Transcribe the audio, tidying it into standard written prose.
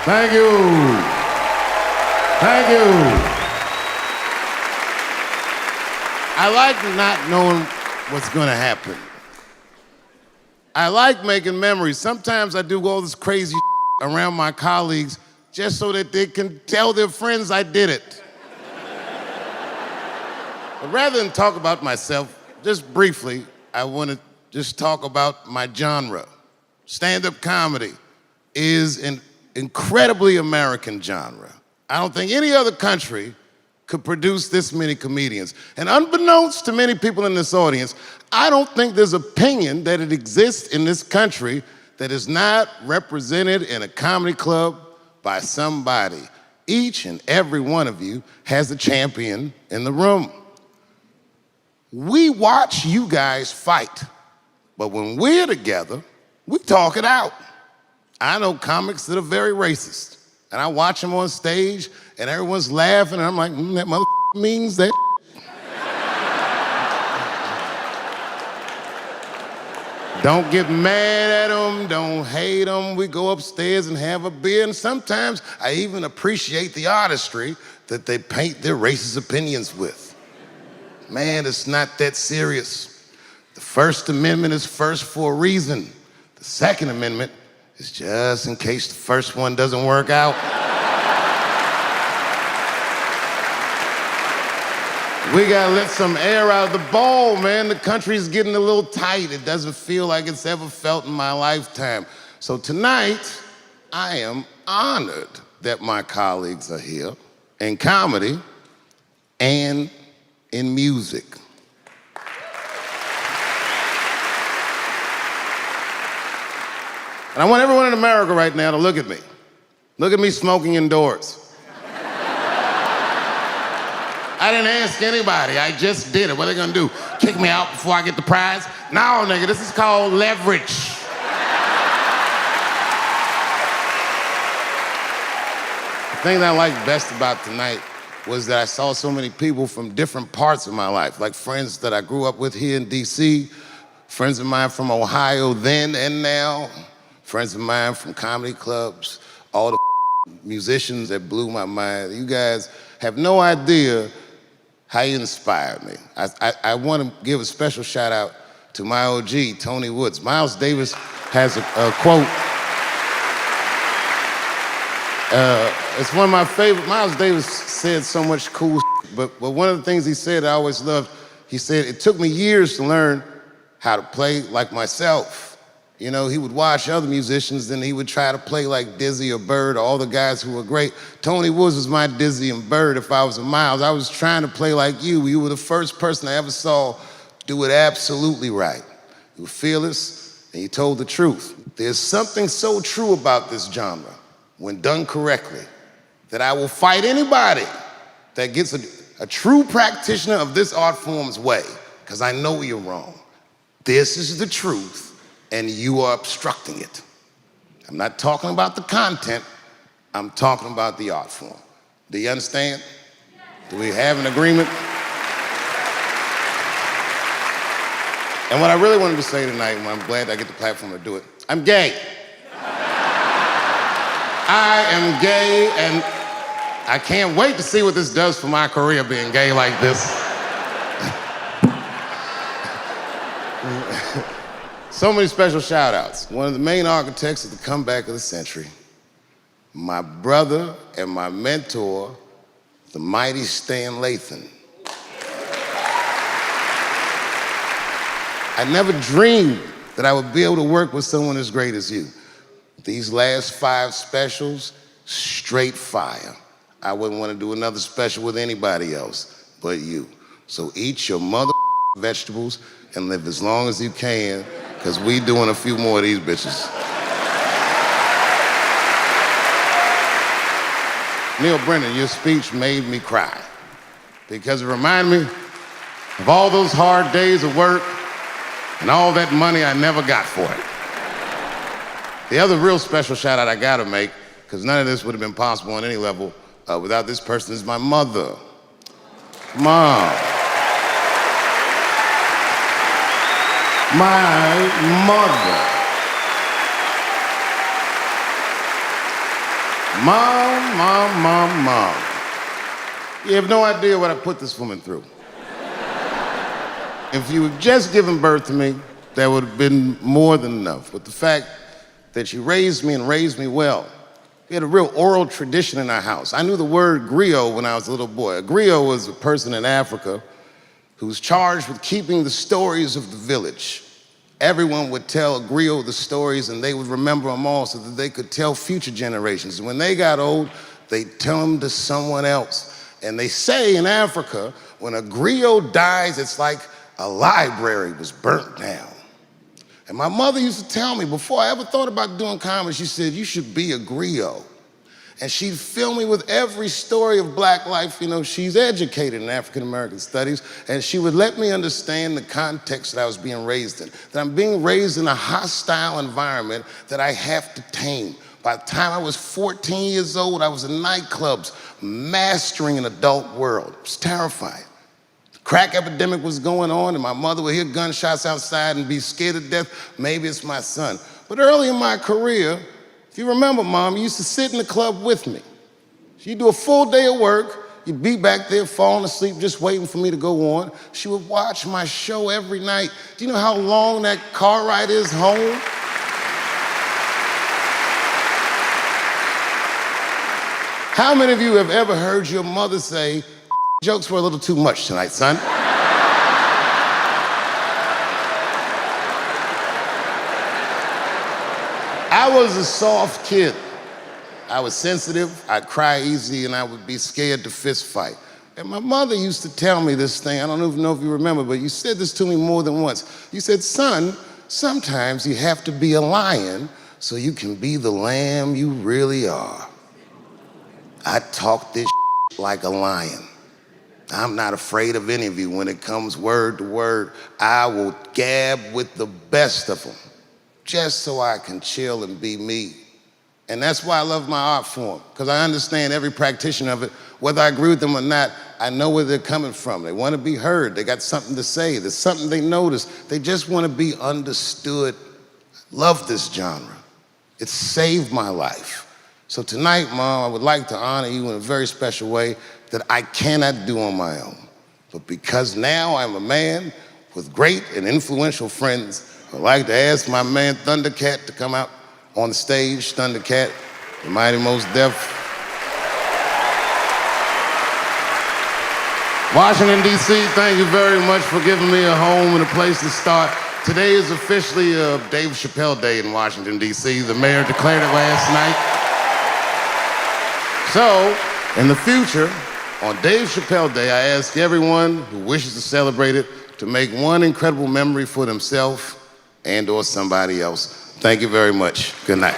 Thank you. Thank you. I like not knowing what's going to happen. I like making memories. Sometimes I do all this crazy around my colleagues just so that they can tell their friends I did it. But rather than talk about myself, just briefly, I want to just talk about my genre. Stand-up comedy is an incredibly American genre. I don't think any other country could produce this many comedians. And unbeknownst to many people in this audience, I don't think there's opinion that it exists in this country that is not represented in a comedy club by somebody. Each and every one of you has a champion in the room. We watch you guys fight, but when we're together, we talk it out. I know comics that are very racist, and I watch them on stage, and everyone's laughing, and I'm like, that mother means that. Don't get mad at them, don't hate them. We go upstairs and have a beer, and sometimes I even appreciate the artistry that they paint their racist opinions with. Man, it's not that serious. The First Amendment is first for a reason. The Second Amendment is just in case the first one doesn't work out. We gotta let some air out of the ball, man. The country's getting a little tight. It doesn't feel like it's ever felt in my lifetime. So tonight, I am honored that my colleagues are here in comedy and in music. And I want everyone in America right now to look at me. Look at me smoking indoors. I didn't ask anybody, I just did it. What are they gonna do? Kick me out before I get the prize? No, nigga, this is called leverage. The thing that I liked best about tonight was that I saw so many people from different parts of my life, like friends that I grew up with here in DC, friends of mine from Ohio then and now, friends of mine from comedy clubs, all the musicians that blew my mind. You guys have no idea how you inspired me. I want to give a special shout out to my OG, Tony Woods. Miles Davis has a quote. It's one of my favorite. Miles Davis said so much cool shit, but one of the things he said I always loved, he said, it took me years to learn how to play like myself. You know, he would watch other musicians, then he would try to play like Dizzy or Bird or all the guys who were great. Tony Woods was my Dizzy and Bird if I was a Miles. I was trying to play like you. You were the first person I ever saw do it absolutely right. You were fearless and you told the truth. There's something so true about this genre, when done correctly, that I will fight anybody that gets a true practitioner of this art form's way, because I know you're wrong. This is the truth, and you are obstructing it. I'm not talking about the content, I'm talking about the art form. Do you understand? Do we have an agreement? And what I really wanted to say tonight, and I'm glad I get the platform to do it, I'm gay. I am gay, and I can't wait to see what this does for my career, being gay like this. So many special shout outs. One of the main architects of the comeback of the century, my brother and my mentor, the mighty Stan Lathan. I never dreamed that I would be able to work with someone as great as you. These last 5 specials, straight fire. I wouldn't want to do another special with anybody else but you. So eat your mother vegetables and live as long as you can, because we doing a few more of these bitches. Neil Brennan, your speech made me cry, because it reminded me of all those hard days of work and all that money I never got for it. The other real special shout out I gotta make, because none of this would have been possible on any level without this person, is my mother. Mom. My mother. Mom. You have no idea what I put this woman through. If you had just given birth to me, that would have been more than enough. But the fact that she raised me and raised me well, we had a real oral tradition in our house. I knew the word griot when I was a little boy. A griot was a person in Africa who was charged with keeping the stories of the village. Everyone would tell a griot the stories and they would remember them all so that they could tell future generations. And when they got old, they'd tell them to someone else. And they say in Africa, when a griot dies, it's like a library was burnt down. And my mother used to tell me, before I ever thought about doing comedy, she said, you should be a griot. And she'd fill me with every story of black life. You know, she's educated in African-American studies, and she would let me understand the context that I was being raised in, that I'm being raised in a hostile environment that I have to tame. By the time I was 14 years old, I was in nightclubs, mastering an adult world. It was terrifying. Crack epidemic was going on, and my mother would hear gunshots outside and be scared to death. Maybe it's my son. But early in my career, if you remember, Mom, you used to sit in the club with me. She'd do a full day of work. You'd be back there falling asleep, just waiting for me to go on. She would watch my show every night. Do you know how long that car ride is home? How many of you have ever heard your mother say, jokes were a little too much tonight, son? I was a soft kid. I was sensitive, I'd cry easy, and I would be scared to fist fight. And my mother used to tell me this thing, I don't even know if you remember, but you said this to me more than once. You said, son, sometimes you have to be a lion so you can be the lamb you really are. I talk this like a lion. I'm not afraid of any of you. When it comes word to word, I will gab with the best of them, just so I can chill and be me. And that's why I love my art form, because I understand every practitioner of it. Whether I agree with them or not, I know where they're coming from. They want to be heard. They got something to say. There's something they notice. They just want to be understood. Love this genre. It saved my life. So tonight, Mom, I would like to honor you in a very special way that I cannot do on my own. But because now I'm a man with great and influential friends, I'd like to ask my man Thundercat to come out on the stage. Thundercat, the Mighty Most Def. Washington, D.C., thank you very much for giving me a home and a place to start. Today is officially Dave Chappelle Day in Washington, D.C. The mayor declared it last night. So, in the future, on Dave Chappelle Day, I ask everyone who wishes to celebrate it to make one incredible memory for themselves and or somebody else. Thank you very much. Good night.